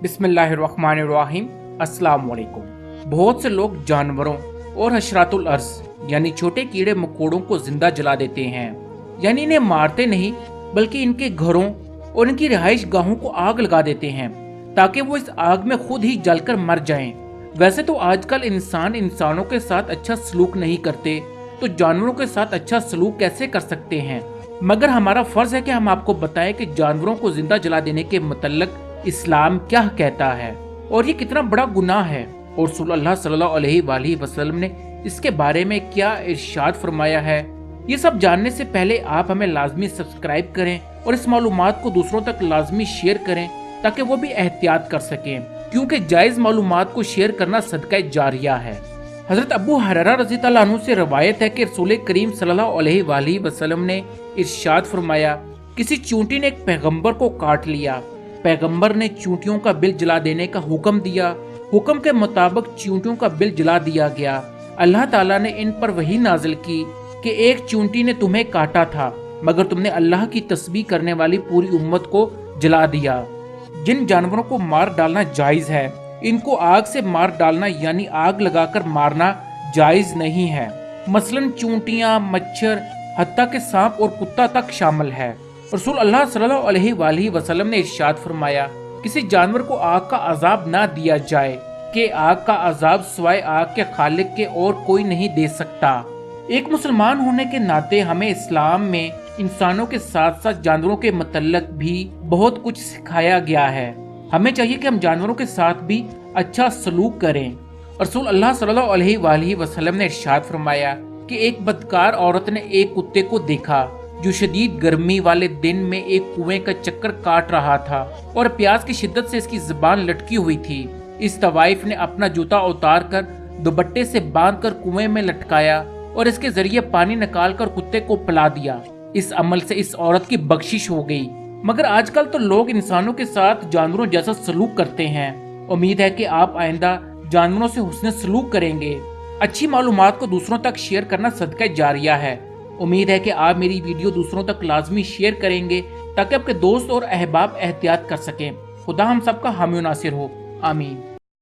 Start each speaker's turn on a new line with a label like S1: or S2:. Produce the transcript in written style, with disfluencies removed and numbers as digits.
S1: बिस्मिल्लाहिर्रहमानिर्रहीम। अस्सलाम वालेकुम। बहुत से लोग जानवरों और हशरातुल अर्ज़ यानी छोटे कीड़े मकोड़ों को जिंदा जला देते हैं, यानी इन्हें मारते नहीं बल्कि इनके घरों और इनकी रिहाइश गाहों को आग लगा देते हैं ताकि वो इस आग में खुद ही जलकर मर जाएं। वैसे तो आजकल इंसान इंसानों के साथ अच्छा सलूक नहीं करते, तो जानवरों के साथ अच्छा सलूक कैसे कर सकते हैं? मगर हमारा फर्ज है कि हम आपको बताएं कि जानवरों को जिंदा जला देने के मुतल्लिक इस्लाम क्या कहता है और ये कितना बड़ा गुनाह है, और रसूलुल्लाह सल्लल्लाहु अलैहि वसल्लम ने इसके बारे में क्या इरशाद फरमाया है। ये सब जानने से पहले आप हमें लाजमी सब्सक्राइब करें और इस मालूमात को दूसरों तक लाजमी शेयर करें ताकि वो भी एहतियात कर सकें, क्योंकि जायज मालूमात को शेयर करना सदका जारिया है। हजरत अबू हुरैरा रज़ी अल्लाह अन्हु से रवायत है कि रसूल करीम सल्लल्लाहु अलैहि वसल्लम ने इरशाद फरमाया, किसी चूंटी ने एक पैगंबर को काट लिया। पैगंबर ने चूंटियों का बिल जला देने का हुक्म दिया। हुक्म के मुताबिक चूंटियों का बिल जला दिया गया। अल्लाह ताला ने इन पर वही नाजिल की कि एक चूंटी ने तुम्हें काटा था, मगर तुमने अल्लाह की तस्बीह करने वाली पूरी उम्मत को जला दिया। जिन जानवरों को मार डालना जायज है, इनको आग से मार डालना यानी आग लगाकर मारना जायज नहीं है। मसलन चूंटियां, मच्छर, हत्ता के सांप और कुत्ता तक शामिल है। रसूल अल्लाह सल्लल्लाहु अलैहि वसल्लम ने इरशाद फरमाया, किसी जानवर को आग का अजाब ना दिया जाए कि आग का अजाब सिवाय आग के खालिक के और कोई नहीं दे सकता। एक मुसलमान होने के नाते हमें इस्लाम में इंसानों के साथ साथ जानवरों के मुतल्लिक भी बहुत कुछ सिखाया गया है। हमें चाहिए कि हम जानवरों के साथ भी अच्छा सलूक करें। रसूल अल्लाह सल्लल्लाहु अलैहि वसल्लम ने इरशाद फरमाया कि एक बदकार औरत ने एक कुत्ते को देखा जो शदीद गर्मी वाले दिन में एक कुएं का चक्कर काट रहा था और प्यास की शिद्दत से इसकी जुबान लटकी हुई थी। इस तवाइफ ने अपना जूता उतार कर दुपट्टे से बांध कर कुएं में लटकाया और इसके जरिए पानी निकाल कर कुत्ते को पिला दिया। इस अमल से इस औरत की बख्शिश हो गई। मगर आजकल तो लोग इंसानों के साथ जानवरों जैसा सलूक करते हैं। उम्मीद है कि आप आइंदा जानवरों से हुस्न सलूक करेंगे। अच्छी मालूमात को दूसरों तक शेयर करना सदका जारिया है। उम्मीद है कि आप मेरी वीडियो दूसरों तक लाजमी शेयर करेंगे ताकि आपके दोस्त और अहबाब एहतियात कर सकें। खुदा हम सबका हामी नासिर हो। आमीन।